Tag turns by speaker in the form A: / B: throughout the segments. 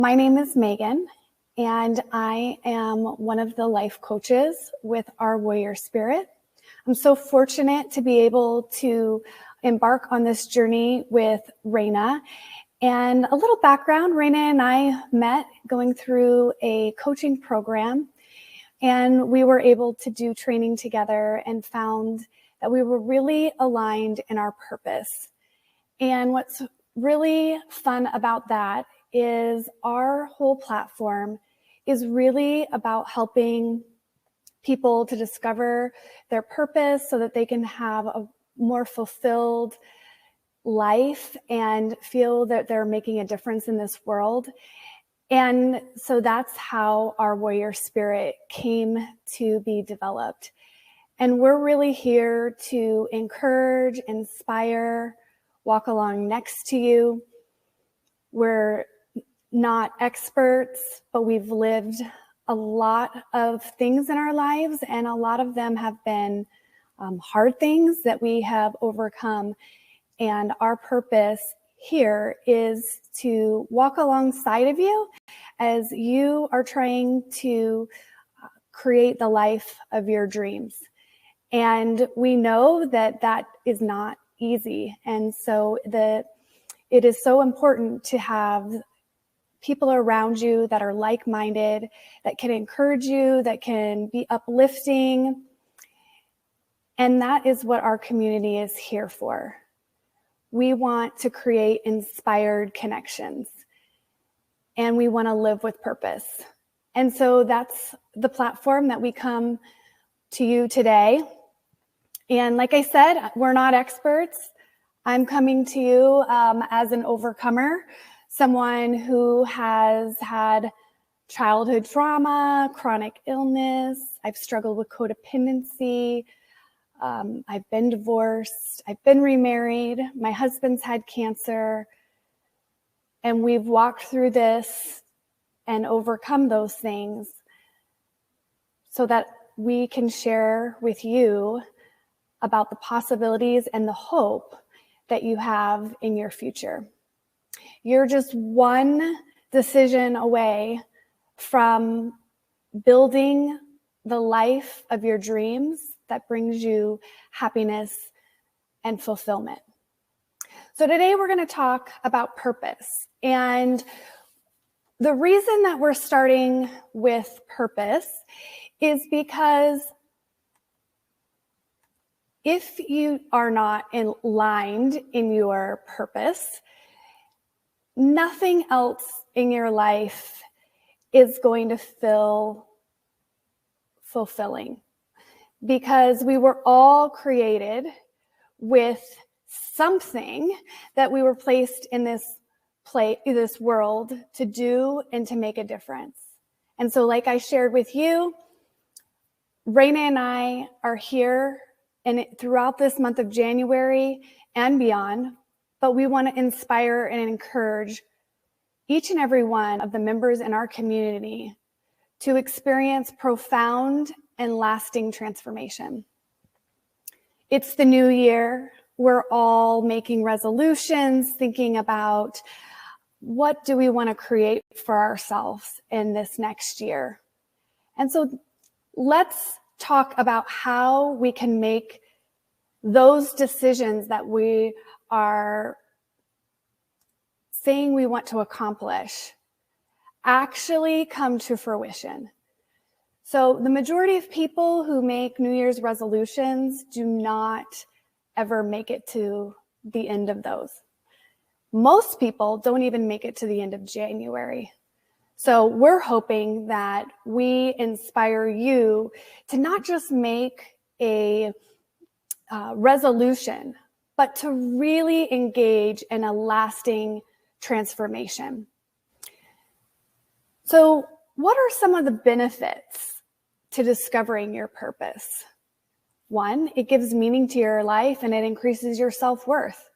A: My name is Megan, and I am one of the life coaches with Our Warrior Spirit. I'm so fortunate to be able to embark on this journey with Raina. And a little background, Raina and I met going through a coaching program, and we were able to do training together and found that we were really aligned in our purpose. And what's really fun about that is our whole platform is really about helping people to discover their purpose so that they can have a more fulfilled life and feel that they're making a difference in this world. And so that's how Our Warrior Spirit came to be developed. And we're really here to encourage, inspire, walk along next to you. We're not experts, but we've lived a lot of things in our lives, and a lot of them have been hard things that we have overcome. And our purpose here is to walk alongside of you as you are trying to create the life of your dreams. And we know that that is not easy. And so it is so important to have people around you that are like-minded, that can encourage you, that can be uplifting. And that is what our community is here for. We want to create inspired connections, and we want to live with purpose. And so that's the platform that we come to you today. And like I said, we're not experts. I'm coming to you as an overcomer, someone who has had childhood trauma, chronic illness. I've struggled with codependency. I've been divorced. I've been remarried. My husband's had cancer. And we've walked through this and overcome those things so that we can share with you about the possibilities and the hope that you have in your future. You're just one decision away from building the life of your dreams that brings you happiness and fulfillment. So today we're going to talk about purpose. And the reason that we're starting with purpose is because if you are not aligned in your purpose, nothing else in your life is going to feel fulfilling, because we were all created with something that we were placed in this world to do and to make a difference. And so, like I shared with you, Raina and I are here and throughout this month of January and beyond, but we want to inspire and encourage each and every one of the members in our community to experience profound and lasting transformation. It's the new year. We're all making resolutions, thinking about what do we want to create for ourselves in this next year. And so let's talk about how we can make those decisions that we are saying we want to accomplish actually come to fruition. So the majority of people who make New Year's resolutions do not ever make it to the end of those. Most people don't even make it to the end of January. So we're hoping that we inspire you to not just make a resolution, but to really engage in a lasting transformation. So what are some of the benefits to discovering your purpose? One, it gives meaning to your life and it increases your self-worth.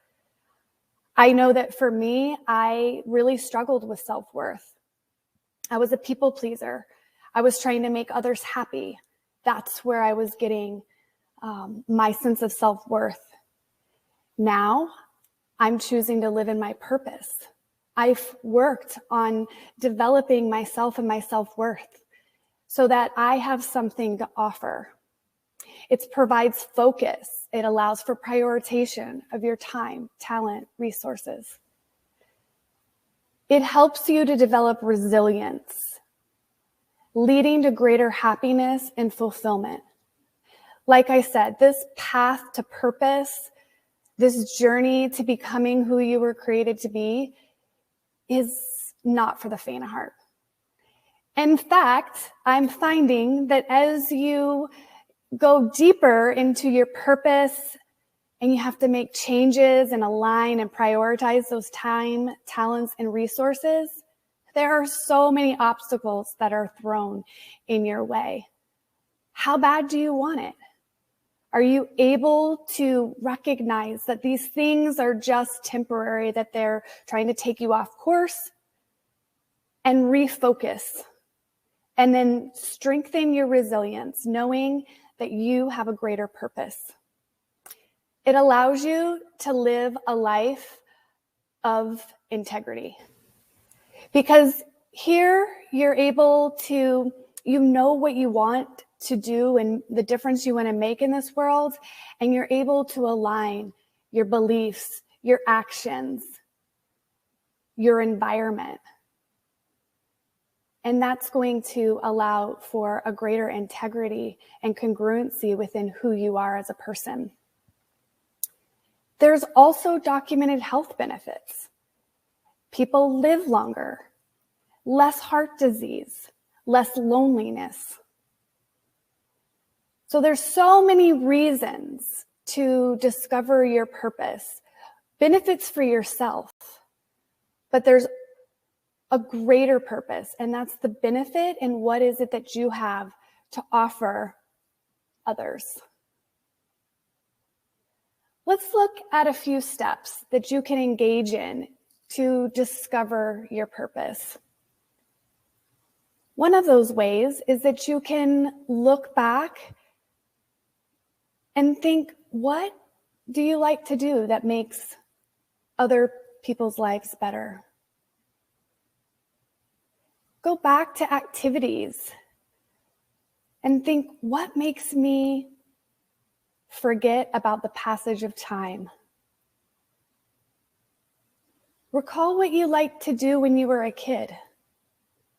A: I know that for me, I really struggled with self-worth. I was a people pleaser. I was trying to make others happy. That's where I was getting my sense of self-worth. Now, I'm choosing to live in my purpose. I've worked on developing myself and my self-worth so that I have something to offer. It provides focus. It allows for prioritization of your time, talent, resources. It helps you to develop resilience, leading to greater happiness and fulfillment. Like I said, this path to purpose, this journey to becoming who you were created to be, is not for the faint of heart. In fact, I'm finding that as you go deeper into your purpose and you have to make changes and align and prioritize those time, talents, and resources, there are so many obstacles that are thrown in your way. How bad do you want it? Are you able to recognize that these things are just temporary, that they're trying to take you off course, and refocus, and then strengthen your resilience, knowing that you have a greater purpose? It allows you to live a life of integrity. Because here you're able to, you know what you want to do and the difference you want to make in this world, and you're able to align your beliefs, your actions, your environment. And that's going to allow for a greater integrity and congruency within who you are as a person. There's also documented health benefits. People live longer, less heart disease, less loneliness. So there's so many reasons to discover your purpose, benefits for yourself, but there's a greater purpose, and that's the benefit and what is it that you have to offer others. Let's look at a few steps that you can engage in to discover your purpose. One of those ways is that you can look back and think, what do you like to do that makes other people's lives better? Go back to activities and think, what makes me forget about the passage of time? Recall what you liked to do when you were a kid,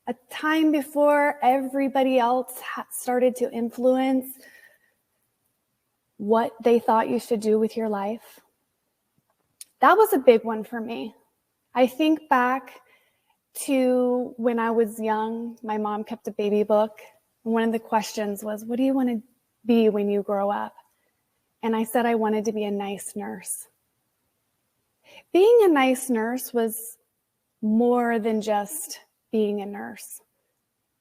A: a time before everybody else started to influence what they thought you should do with your life. That was a big one for me. I think back to when I was young, my mom kept a baby book. And one of the questions was, what do you want to be when you grow up? And I said I wanted to be a nice nurse. Being a nice nurse was more than just being a nurse.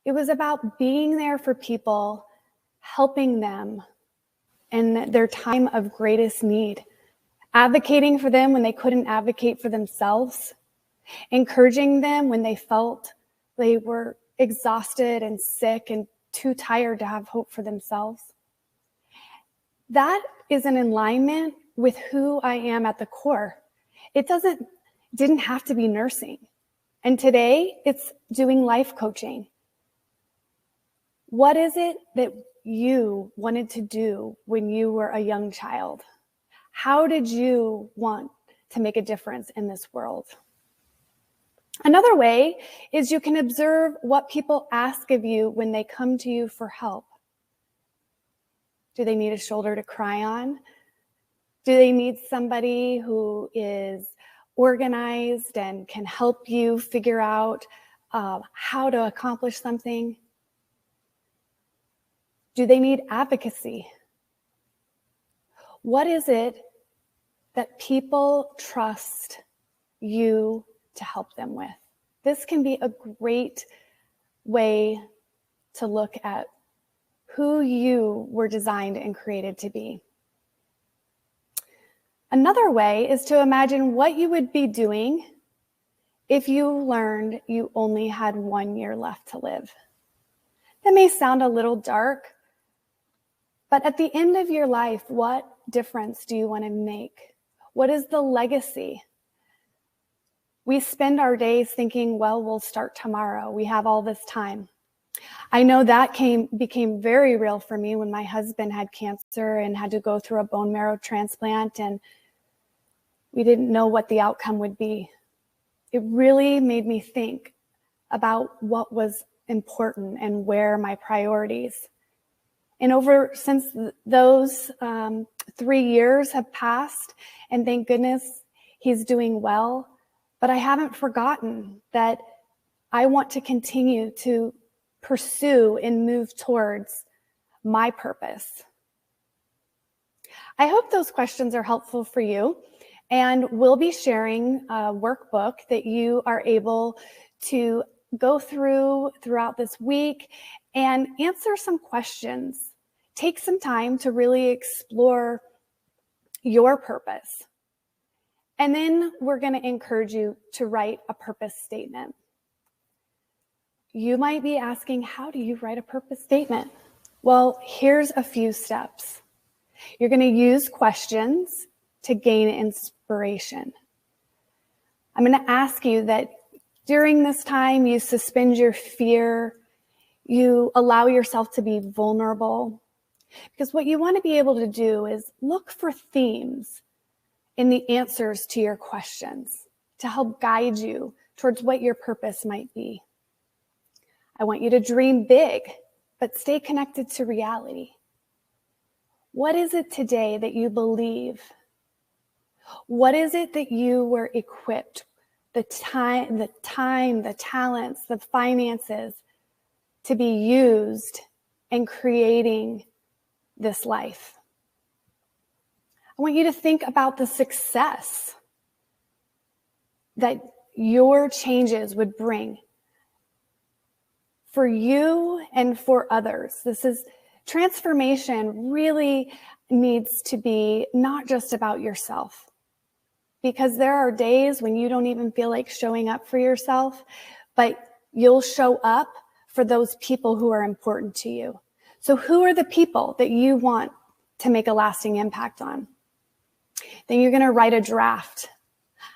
A: It was about being there for people, helping them in their time of greatest need, advocating for them when they couldn't advocate for themselves, encouraging them when they felt they were exhausted and sick and too tired to have hope for themselves. That is in alignment with who I am at the core. It didn't have to be nursing. And today it's doing life coaching. What is it that you wanted to do when you were a young child? How did you want to make a difference in this world? Another way is you can observe what people ask of you when they come to you for help. Do they need a shoulder to cry on? Do they need somebody who is organized and can help you figure out how to accomplish something? Do they need advocacy? What is it that people trust you to help them with? This can be a great way to look at who you were designed and created to be. Another way is to imagine what you would be doing if you learned you only had 1 year left to live. That may sound a little dark, but at the end of your life, what difference do you want to make? What is the legacy? We spend our days thinking, well, we'll start tomorrow. We have all this time. I know that became very real for me when my husband had cancer and had to go through a bone marrow transplant, and we didn't know what the outcome would be. It really made me think about what was important and where my priorities. And since those 3 years have passed, and thank goodness he's doing well, but I haven't forgotten that I want to continue to pursue and move towards my purpose. I hope those questions are helpful for you, and we'll be sharing a workbook that you are able to go throughout this week and answer some questions. Take some time to really explore your purpose. And then we're going to encourage you to write a purpose statement. You might be asking, how do you write a purpose statement? Well, here's a few steps. You're going to use questions to gain inspiration. I'm going to ask you that during this time, you suspend your fear, you allow yourself to be vulnerable, because what you want to be able to do is look for themes in the answers to your questions to help guide you towards what your purpose might be. I want you to dream big, but stay connected to reality. What is it today that you believe? What is it that you were equipped, the time, the talents, the finances to be used in creating this life? I want you to think about the success that your changes would bring for you and for others. Transformation really needs to be not just about yourself, because there are days when you don't even feel like showing up for yourself, but you'll show up for those people who are important to you. So who are the people that you want to make a lasting impact on? Then you're going to write a draft,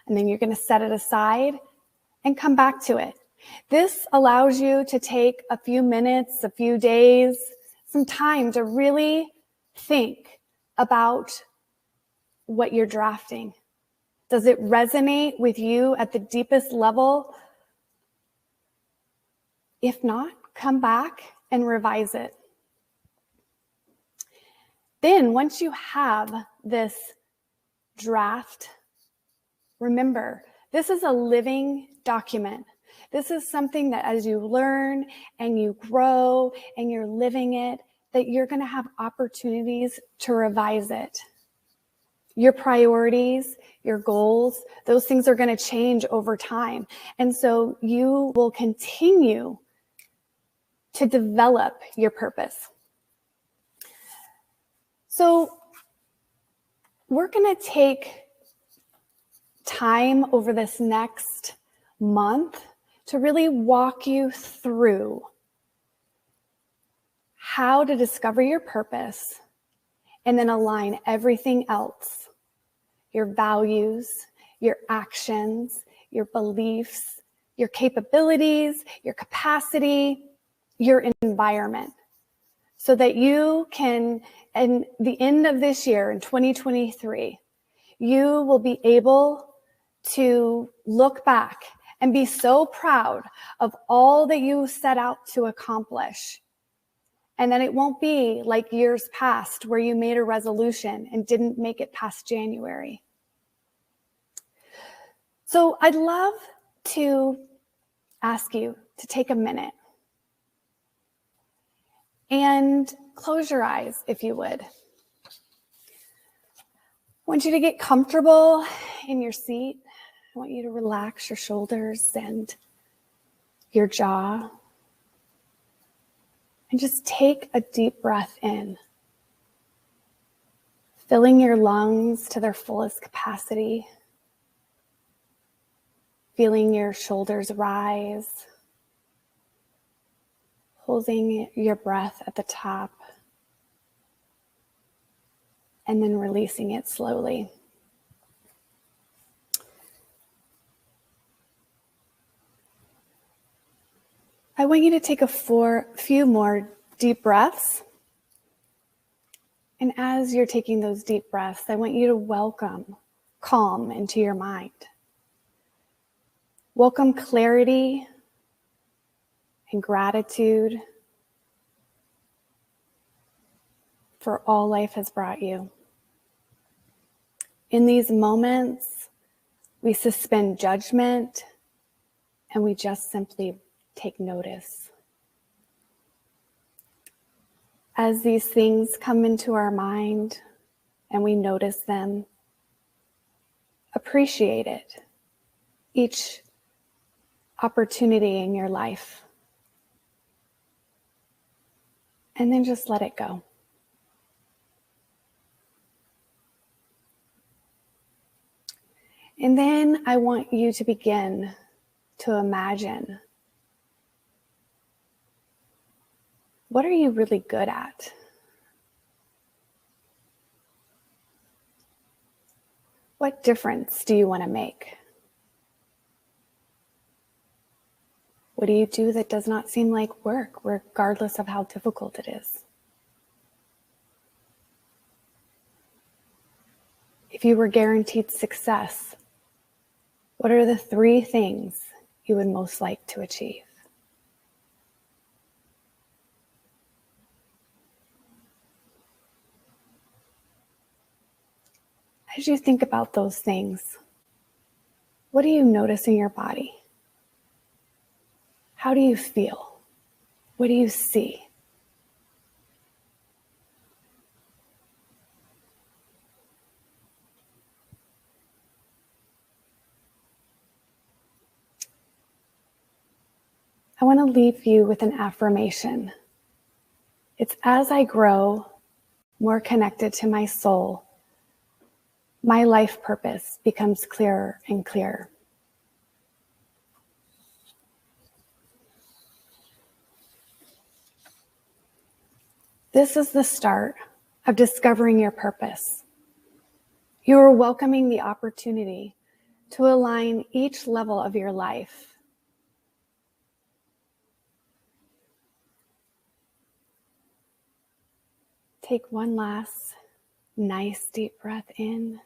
A: and then you're going to set it aside and come back to it. This allows you to take a few minutes, a few days, some time to really think about what you're drafting. Does it resonate with you at the deepest level? If not, come back and revise it. Then once you have this draft, remember, this is a living document. This is something that as you learn and you grow and you're living it, that you're going to have opportunities to revise it. Your priorities, your goals, those things are going to change over time. And so you will continue to develop your purpose. So we're going to take time over this next month to really walk you through how to discover your purpose and then align everything else, your values, your actions, your beliefs, your capabilities, your capacity, your environment, so that you can, in the end of this year, in 2023, you will be able to look back and be so proud of all that you set out to accomplish. And then it won't be like years past where you made a resolution and didn't make it past January. So I'd love to ask you to take a minute and close your eyes, if you would. I want you to get comfortable in your seat. I want you to relax your shoulders and your jaw. And just take a deep breath in, filling your lungs to their fullest capacity, feeling your shoulders rise, holding your breath at the top, and then releasing it slowly. I want you to take a few more deep breaths. And as you're taking those deep breaths, I want you to welcome calm into your mind. Welcome clarity and gratitude for all life has brought you. In these moments, we suspend judgment and we just simply take notice. As these things come into our mind and we notice them, appreciate it, each opportunity in your life, and then just let it go. And then I want you to begin to imagine, what are you really good at? What difference do you want to make? What do you do that does not seem like work, regardless of how difficult it is? If you were guaranteed success, what are the 3 things you would most like to achieve? As you think about those things, what do you notice in your body? How do you feel? What do you see? I want to leave you with an affirmation. It's as I grow more connected to my soul, my life purpose becomes clearer and clearer. This is the start of discovering your purpose. You are welcoming the opportunity to align each level of your life. Take one last nice deep breath in.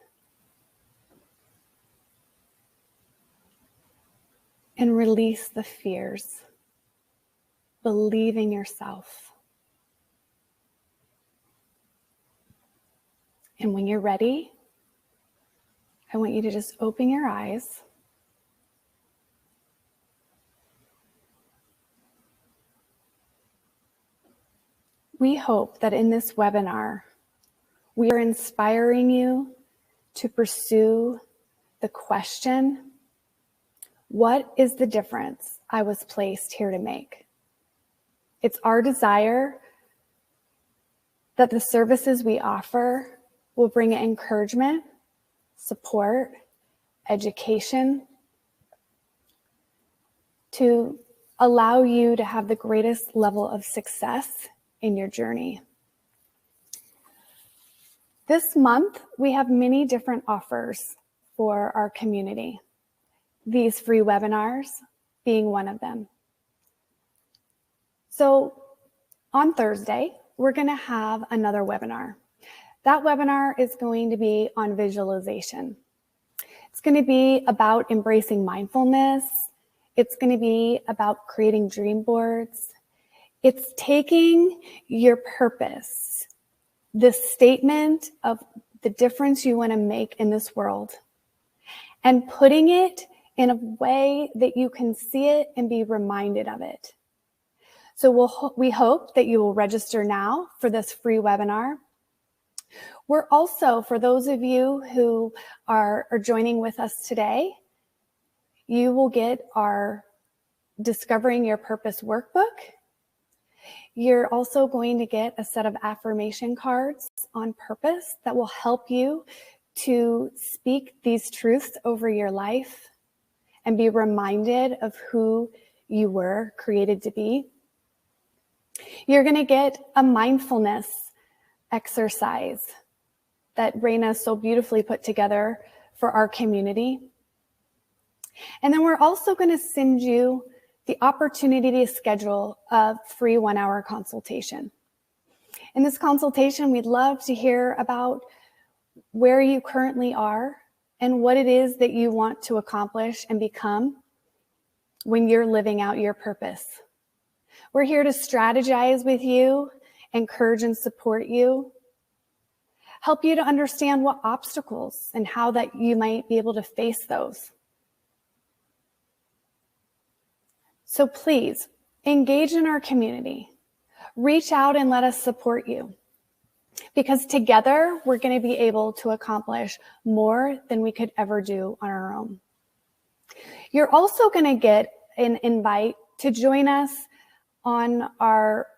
A: And release the fears. Believe in yourself. And when you're ready, I want you to just open your eyes. We hope that in this webinar, we are inspiring you to pursue the question, what is the difference I was placed here to make? It's our desire that the services we offer will bring encouragement, support, education to allow you to have the greatest level of success in your journey. This month, we have many different offers for our community. These free webinars being one of them. So on Thursday, we're going to have another webinar. That webinar is going to be on visualization. It's going to be about embracing mindfulness. It's going to be about creating dream boards. It's taking your purpose, the statement of the difference you want to make in this world, and putting it in a way that you can see it and be reminded of it. So we hope that you will register now for this free webinar. We're also, for those of you who are joining with us today, you will get our Discovering Your Purpose workbook. You're also going to get a set of affirmation cards on purpose that will help you to speak these truths over your life and be reminded of who you were created to be. You're going to get a mindfulness exercise that Raina so beautifully put together for our community. And then we're also going to send you the opportunity to schedule a free 1-hour consultation. In this consultation, we'd love to hear about where you currently are and what it is that you want to accomplish and become when you're living out your purpose. We're here to strategize with you, encourage and support you, help you to understand what obstacles and how that you might be able to face those. So please engage in our community. Reach out and let us support you, because together we're going to be able to accomplish more than we could ever do on our own. You're also going to get an invite to join us on our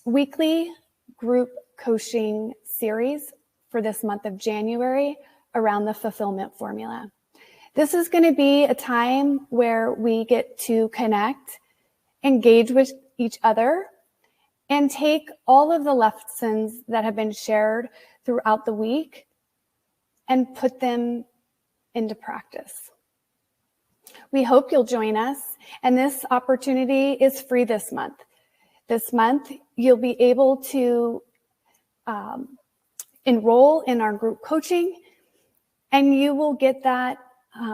A: weekly group coaching series for this month of January around the fulfillment formula. This is going to be a time where we get to connect, engage with each other, and take all of the lessons that have been shared throughout the week and put them into practice. We hope you'll join us, and this opportunity is free this month. This month, you'll be able to enroll in our group coaching, and you will get that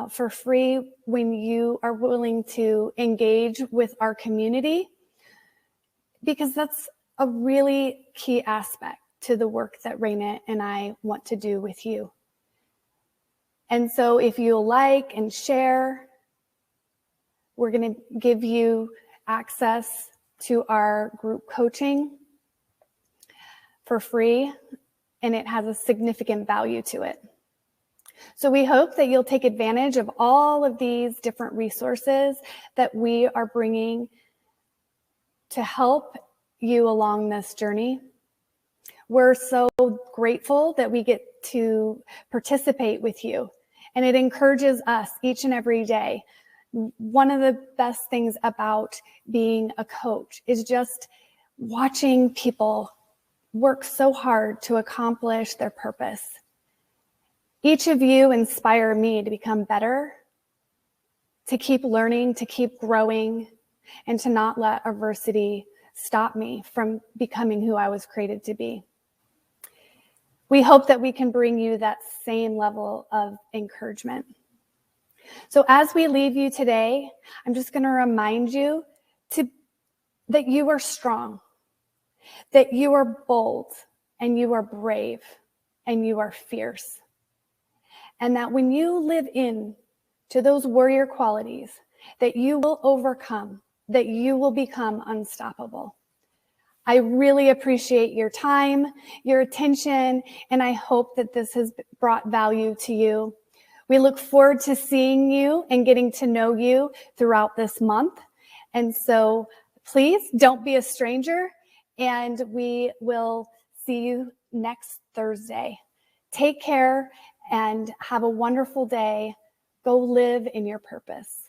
A: for free when you are willing to engage with our community, because that's a really key aspect to the work that Raina and I want to do with you. And so if you'll like and share, we're going to give you access to our group coaching for free, and it has a significant value to it. So we hope that you'll take advantage of all of these different resources that we are bringing to help you along this journey. We're so grateful that we get to participate with you, and it encourages us each and every day. One of the best things about being a coach is just watching people work so hard to accomplish their purpose. Each of you inspire me to become better, to keep learning, to keep growing, and to not let adversity stop me from becoming who I was created to be. We hope that we can bring you that same level of encouragement. So as we leave you today, I'm just going to remind you that you are strong, that you are bold, and you are brave, and you are fierce. And that when you live in to those warrior qualities, that you will overcome, that you will become unstoppable. I really appreciate your time, your attention, and I hope that this has brought value to you. We look forward to seeing you and getting to know you throughout this month. And so please don't be a stranger, and we will see you next Thursday. Take care and have a wonderful day. Go live in your purpose.